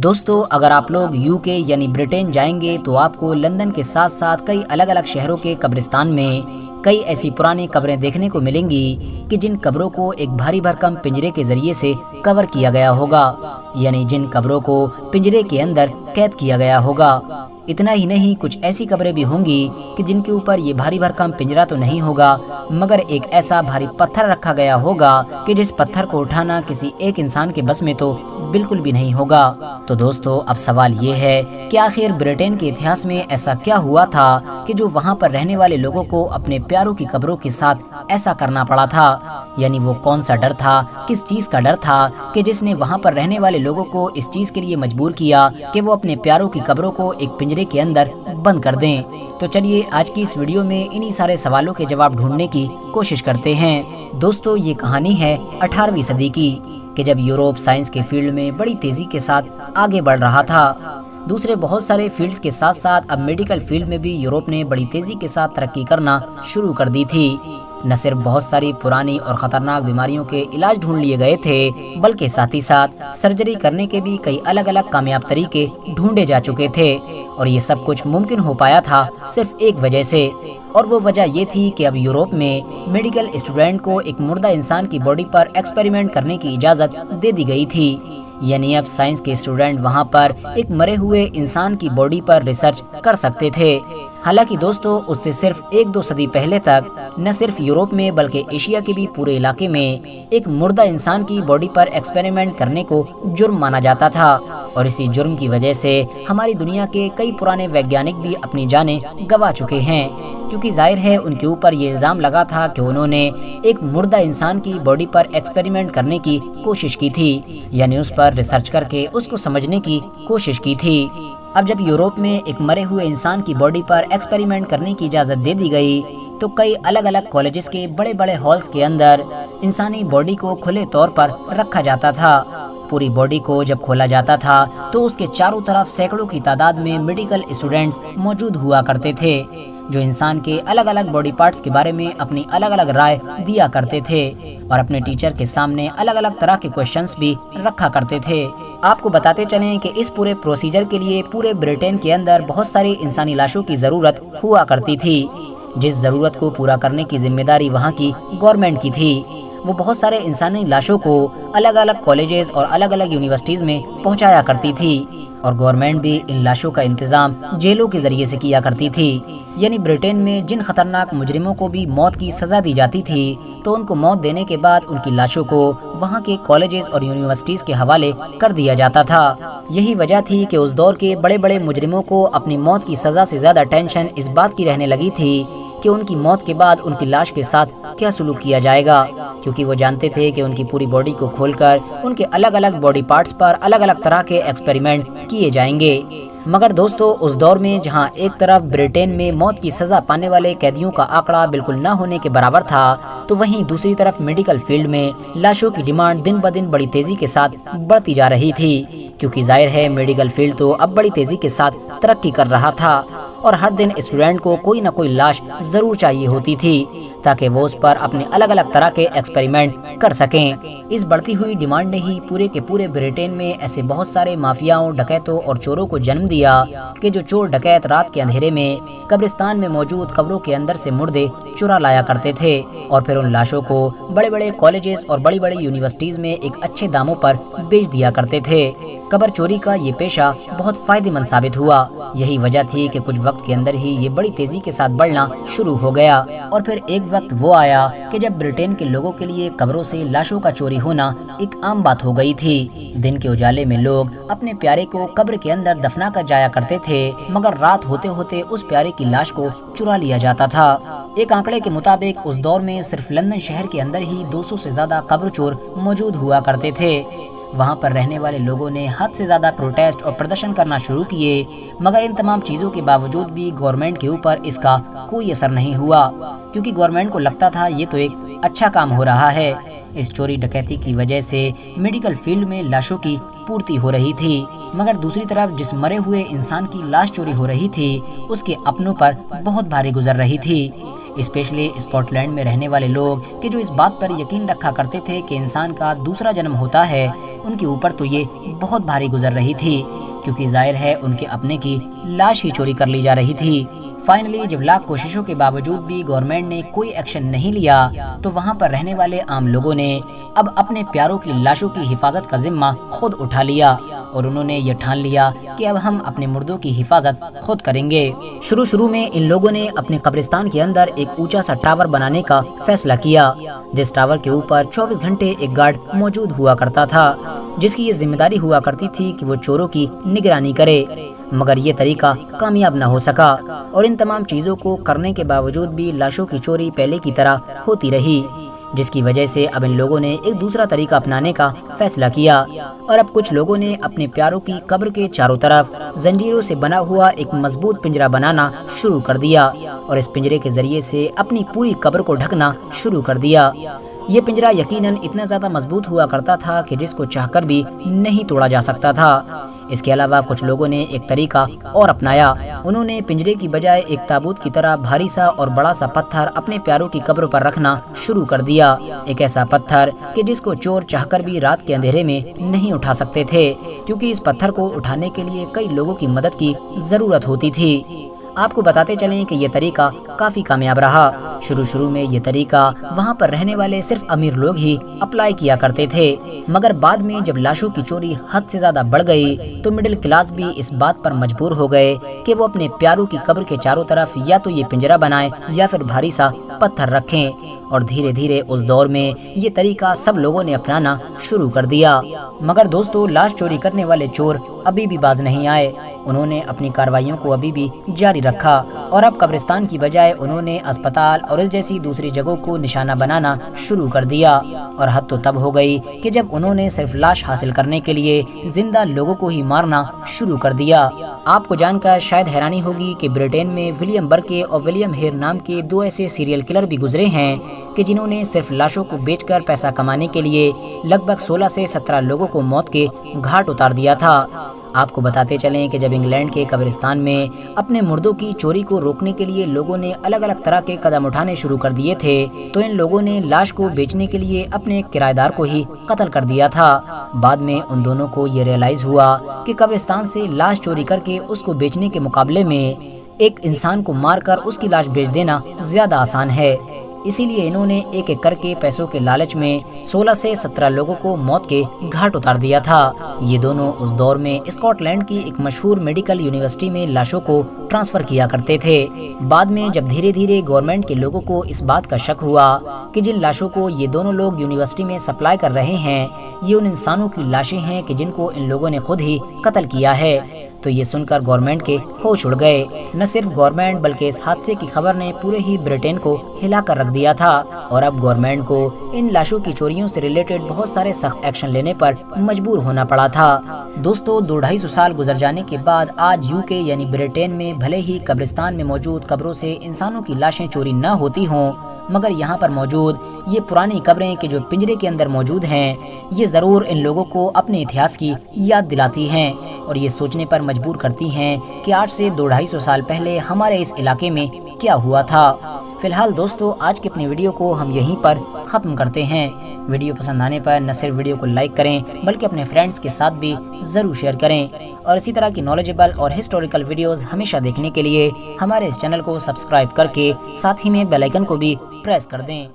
دوستو اگر آپ لوگ یو کے یعنی برٹین جائیں گے تو آپ کو لندن کے ساتھ ساتھ کئی الگ الگ شہروں کے قبرستان میں کئی ایسی پرانی قبریں دیکھنے کو ملیں گی کہ جن قبروں کو ایک بھاری بھرکم پنجرے کے ذریعے سے کور کیا گیا ہوگا، یعنی جن قبروں کو پنجرے کے اندر قید کیا گیا ہوگا۔ اتنا ہی نہیں، کچھ ایسی قبریں بھی ہوں گی کہ جن کے اوپر یہ بھاری بھرکم پنجرہ تو نہیں ہوگا مگر ایک ایسا بھاری پتھر رکھا گیا ہوگا کہ جس پتھر کو اٹھانا کسی ایک انسان کے بس میں تو بالکل بھی نہیں ہوگا۔ تو دوستو اب سوال یہ ہے کہ آخر برٹین کے اتہاس میں ایسا کیا ہوا تھا کہ جو وہاں پر رہنے والے لوگوں کو اپنے پیاروں کی قبروں کے ساتھ ایسا کرنا پڑا تھا؟ یعنی وہ کون سا ڈر تھا، کس چیز کا ڈر تھا کہ جس نے وہاں پر رہنے والے لوگوں کو اس چیز کے لیے مجبور کیا کہ وہ اپنے پیاروں کی قبروں کو ایک پنجرے کے اندر بند کر دیں؟ تو چلیے آج کی اس ویڈیو میں انہی سارے سوالوں کے جواب ڈھونڈنے کی کوشش کرتے ہیں۔ دوستو یہ کہانی ہے 18ویں صدی کی، کہ جب یورپ سائنس کے فیلڈ میں بڑی تیزی کے ساتھ آگے بڑھ رہا تھا۔ دوسرے بہت سارے فیلڈز کے ساتھ ساتھ اب میڈیکل فیلڈ میں بھی یورپ نے بڑی تیزی کے ساتھ ترقی کرنا شروع کر دی تھی۔ نہ صرف بہت ساری پرانی اور خطرناک بیماریوں کے علاج ڈھونڈ لیے گئے تھے بلکہ ساتھ ہی ساتھ سرجری کرنے کے بھی کئی الگ الگ کامیاب طریقے ڈھونڈے جا چکے تھے، اور یہ سب کچھ ممکن ہو پایا تھا صرف ایک وجہ سے، اور وہ وجہ یہ تھی کہ اب یورپ میں میڈیکل اسٹوڈنٹ کو ایک مردہ انسان کی باڈی پر ایکسپیریمنٹ کرنے کی اجازت دے دی گئی تھی۔ یعنی اب سائنس کے اسٹوڈنٹ وہاں پر ایک مرے ہوئے انسان کی باڈی پر ریسرچ کر سکتے تھے۔ حالانکہ دوستو اس سے صرف 1-2 صدی پہلے تک نہ صرف یورپ میں بلکہ ایشیا کے بھی پورے علاقے میں ایک مردہ انسان کی باڈی پر ایکسپیریمنٹ کرنے کو جرم مانا جاتا تھا، اور اسی جرم کی وجہ سے ہماری دنیا کے کئی پرانے ویگیانک بھی اپنی جانیں گنوا چکے ہیں، کیونکہ ظاہر ہے ان کے اوپر یہ الزام لگا تھا کہ انہوں نے ایک مردہ انسان کی باڈی پر ایکسپیریمنٹ کرنے کی کوشش کی تھی، یعنی اس پر ریسرچ کر کے اس کو سمجھنے کی کوشش کی تھی۔ اب جب یورپ میں ایک مرے ہوئے انسان کی باڈی پر ایکسپیریمنٹ کرنے کی اجازت دے دی گئی تو کئی الگ الگ کالجز کے بڑے بڑے ہالز کے اندر انسانی باڈی کو کھلے طور پر رکھا جاتا تھا۔ پوری باڈی کو جب کھولا جاتا تھا تو اس کے چاروں طرف سینکڑوں کی تعداد میں میڈیکل اسٹوڈنٹس موجود ہوا کرتے تھے، جو انسان کے الگ الگ باڈی پارٹس کے بارے میں اپنی الگ الگ رائے دیا کرتے تھے، اور اپنے ٹیچر کے سامنے الگ الگ طرح کے کویشچنز بھی رکھا کرتے تھے۔ آپ کو بتاتے چلیں کہ اس پورے پروسیجر کے لیے پورے برٹین کے اندر بہت ساری انسانی لاشوں کی ضرورت ہوا کرتی تھی، جس ضرورت کو پورا کرنے کی ذمہ داری وہاں کی گورنمنٹ کی تھی۔ وہ بہت سارے انسانی لاشوں کو الگ الگ کالجز اور الگ الگ یونیورسٹیز میں پہنچایا کرتی تھی، اور گورنمنٹ بھی ان لاشوں کا انتظام جیلوں کے ذریعے سے کیا کرتی تھی۔ یعنی برٹین میں جن خطرناک مجرموں کو بھی موت کی سزا دی جاتی تھی تو ان کو موت دینے کے بعد ان کی لاشوں کو وہاں کے کالجز اور یونیورسٹیز کے حوالے کر دیا جاتا تھا۔ یہی وجہ تھی کہ اس دور کے بڑے بڑے مجرموں کو اپنی موت کی سزا سے زیادہ ٹینشن اس بات کی رہنے لگی تھی کہ ان کی موت کے بعد ان کی لاش کے ساتھ کیا سلوک کیا جائے گا، کیونکہ وہ جانتے تھے کہ ان کی پوری باڈی کو کھول کر ان کے الگ الگ باڈی پارٹس پر الگ الگ طرح کے ایکسپیریمنٹ کیے جائیں گے۔ مگر دوستو اس دور میں جہاں ایک طرف برٹین میں موت کی سزا پانے والے قیدیوں کا آنکڑا بالکل نہ ہونے کے برابر تھا، تو وہیں دوسری طرف میڈیکل فیلڈ میں لاشوں کی ڈیمانڈ دن بدن بڑی تیزی کے ساتھ بڑھتی جا رہی تھی، کیونکہ ظاہر ہے میڈیکل فیلڈ تو اب بڑی تیزی کے ساتھ ترقی کر رہا تھا، اور ہر دن اسٹوڈنٹ کو کوئی نہ کوئی لاش ضرور چاہیے ہوتی تھی تاکہ وہ اس پر اپنے الگ الگ طرح کے ایکسپیریمنٹ کر سکیں۔ اس بڑھتی ہوئی ڈیمانڈ نے ہی پورے کے پورے برٹین میں ایسے بہت سارے مافیاؤں، ڈکیتوں اور چوروں کو جنم دیا کہ جو چور ڈکیت رات کے اندھیرے میں قبرستان میں موجود قبروں کے اندر سے مردے چرا لایا کرتے تھے، اور پھر ان لاشوں کو بڑے بڑے کالجز اور بڑی بڑی یونیورسٹیز میں ایک اچھے داموں پر بیچ دیا کرتے تھے۔ قبر چوری کا یہ پیشہ بہت فائدہ مند ثابت ہوا۔ یہی وجہ تھی کہ کچھ وقت کے اندر ہی یہ بڑی تیزی کے ساتھ بڑھنا شروع ہو گیا، اور پھر ایک وقت وہ آیا کہ جب برٹین کے لوگوں کے لیے قبروں سے لاشوں کا چوری ہونا ایک عام بات ہو گئی تھی۔ دن کے اجالے میں لوگ اپنے پیارے کو قبر کے اندر دفنا کر جایا کرتے تھے، مگر رات ہوتے ہوتے اس پیارے کی لاش کو چرا لیا جاتا تھا۔ ایک آنکڑے کے مطابق اس دور میں صرف لندن شہر کے اندر ہی 200 سے زیادہ قبر چور موجود ہوا کرتے تھے۔ وہاں پر رہنے والے لوگوں نے حد سے زیادہ پروٹیسٹ اور پردرشن کرنا شروع کیے، مگر ان تمام چیزوں کے باوجود بھی گورنمنٹ کے اوپر اس کا کوئی اثر نہیں ہوا، کیونکہ گورنمنٹ کو لگتا تھا یہ تو ایک اچھا کام ہو رہا ہے۔ اس چوری ڈکیتی کی وجہ سے میڈیکل فیلڈ میں لاشوں کی پورتی ہو رہی تھی، مگر دوسری طرف جس مرے ہوئے انسان کی لاش چوری ہو رہی تھی اس کے اپنوں پر بہت بھاری گزر رہی تھی۔ اسپیشلی اسکاٹ لینڈ میں رہنے والے لوگ کہ جو اس بات پر یقین رکھا کرتے تھے کہ انسان کا دوسرا جنم ہوتا ہے، ان کے اوپر تو یہ بہت بھاری گزر رہی تھی، کیونکہ ظاہر ہے ان کے اپنے کی لاش ہی چوری کر لی جا رہی تھی۔ فائنلی جب لاکھ کوششوں کے باوجود بھی گورنمنٹ نے کوئی ایکشن نہیں لیا تو وہاں پر رہنے والے عام لوگوں نے اب اپنے پیاروں کی لاشوں کی حفاظت کا ذمہ خود اٹھا لیا، اور انہوں نے یہ ٹھان لیا کہ اب ہم اپنے مردوں کی حفاظت خود کریں گے۔ شروع میں ان لوگوں نے اپنے قبرستان کے اندر ایک اونچا سا ٹاور بنانے کا فیصلہ کیا، جس ٹاور کے اوپر 24 گھنٹے ایک گارڈ موجود ہوا کرتا تھا، جس کی یہ ذمہ داری ہوا کرتی تھی کہ وہ چوروں کی نگرانی کرے۔ مگر یہ طریقہ کامیاب نہ ہو سکا، اور ان تمام چیزوں کو کرنے کے باوجود بھی لاشوں کی چوری پہلے کی طرح ہوتی رہی، جس کی وجہ سے اب ان لوگوں نے ایک دوسرا طریقہ اپنانے کا فیصلہ کیا، اور اب کچھ لوگوں نے اپنے پیاروں کی قبر کے چاروں طرف زنجیروں سے بنا ہوا ایک مضبوط پنجرا بنانا شروع کر دیا، اور اس پنجرے کے ذریعے سے اپنی پوری قبر کو ڈھکنا شروع کر دیا۔ یہ پنجرا یقیناً اتنا زیادہ مضبوط ہوا کرتا تھا کہ جس کو چاہ کر بھی نہیں توڑا جا سکتا تھا۔ اس کے علاوہ کچھ لوگوں نے ایک طریقہ اور اپنایا، انہوں نے پنجرے کی بجائے ایک تابوت کی طرح بھاری سا اور بڑا سا پتھر اپنے پیاروں کی قبر پر رکھنا شروع کر دیا، ایک ایسا پتھر کہ جس کو چور چاہ کر بھی رات کے اندھیرے میں نہیں اٹھا سکتے تھے، کیونکہ اس پتھر کو اٹھانے کے لیے کئی لوگوں کی مدد کی ضرورت ہوتی تھی۔ آپ کو بتاتے چلیں کہ یہ طریقہ کافی کامیاب رہا۔ شروع میں یہ طریقہ وہاں پر رہنے والے صرف امیر لوگ ہی اپلائی کیا کرتے تھے، مگر بعد میں جب لاشوں کی چوری حد سے زیادہ بڑھ گئی تو مڈل کلاس بھی اس بات پر مجبور ہو گئے کہ وہ اپنے پیاروں کی قبر کے چاروں طرف یا تو یہ پنجرا بنائیں یا پھر بھاری سا پتھر رکھیں، اور دھیرے دھیرے اس دور میں یہ طریقہ سب لوگوں نے اپنانا شروع کر دیا۔ مگر دوستو، لاش چوری کرنے والے چور ابھی بھی باز نہیں آئے، انہوں نے اپنی کارروائیوں کو ابھی بھی جاری رکھا، اور اب قبرستان کی بجائے انہوں نے اسپتال اور اس جیسی دوسری جگہوں کو نشانہ بنانا شروع کر دیا، اور حد تو تب ہو گئی کہ جب انہوں نے صرف لاش حاصل کرنے کے لیے زندہ لوگوں کو ہی مارنا شروع کر دیا۔ آپ کو جان کر شاید حیرانی ہوگی کہ برٹین میں ولیم برکے اور ولیم ہیر نام کے دو ایسے سیریل کلر بھی گزرے ہیں کہ جنہوں نے صرف لاشوں کو بیچ کر پیسہ کمانے کے لیے لگ بھگ 16 سے 17 لوگوں کو موت کے گھاٹ اتار دیا تھا۔ آپ کو بتاتے چلیں کہ جب انگلینڈ کے قبرستان میں اپنے مردوں کی چوری کو روکنے کے لیے لوگوں نے الگ الگ طرح کے قدم اٹھانے شروع کر دیے تھے، تو ان لوگوں نے لاش کو بیچنے کے لیے اپنے کرایہ دار کو ہی قتل کر دیا تھا۔ بعد میں ان دونوں کو یہ ریئلائز ہوا کہ قبرستان سے لاش چوری کر کے اس کو بیچنے کے مقابلے میں ایک انسان کو مار کر اس کی لاش بیچ دینا زیادہ آسان ہے، اسی لیے انہوں نے ایک ایک کر کے پیسوں کے لالچ میں 16 سے 17 لوگوں کو موت کے گھاٹ اتار دیا تھا۔ یہ دونوں اس دور میں اسکاٹ لینڈ کی ایک مشہور میڈیکل یونیورسٹی میں لاشوں کو ٹرانسفر کیا کرتے تھے۔ بعد میں جب دھیرے دھیرے گورنمنٹ کے لوگوں کو اس بات کا شک ہوا کہ جن لاشوں کو یہ دونوں لوگ یونیورسٹی میں سپلائی کر رہے ہیں یہ ان انسانوں کی لاشیں ہیں کہ جن کو ان لوگوں نے خود ہی قتل کیا ہے، تو یہ سن کر گورنمنٹ کے ہوش اڑ گئے۔ نہ صرف گورنمنٹ بلکہ اس حادثے کی خبر نے پورے ہی برٹین کو ہلا کر رکھ دیا تھا، اور اب گورنمنٹ کو ان لاشوں کی چوریوں سے ریلیٹڈ بہت سارے سخت ایکشن لینے پر مجبور ہونا پڑا تھا۔ دوستو، 200-250 سال گزر جانے کے بعد آج UK یعنی برٹین میں بھلے ہی قبرستان میں موجود قبروں سے انسانوں کی لاشیں چوری نہ ہوتی ہوں، مگر یہاں پر موجود یہ پرانی قبریں کہ جو پنجرے کے اندر موجود ہیں یہ ضرور ان لوگوں کو اپنے اتہاس کی یاد دلاتی ہیں، اور یہ سوچنے پر مجبور کرتی ہیں کہ آج سے 200-250 سال پہلے ہمارے اس علاقے میں کیا ہوا تھا۔ فی الحال دوستو، آج کی اپنی ویڈیو کو ہم یہیں پر ختم کرتے ہیں۔ ویڈیو پسند آنے پر نہ صرف ویڈیو کو لائک کریں بلکہ اپنے فرینڈز کے ساتھ بھی ضرور شیئر کریں، اور اسی طرح کی نالجبل اور ہسٹوریکل ویڈیوز ہمیشہ دیکھنے کے لیے ہمارے اس چینل کو سبسکرائب کر کے ساتھ ہی میں بیل آئیکن کو بھی پریس کر دیں۔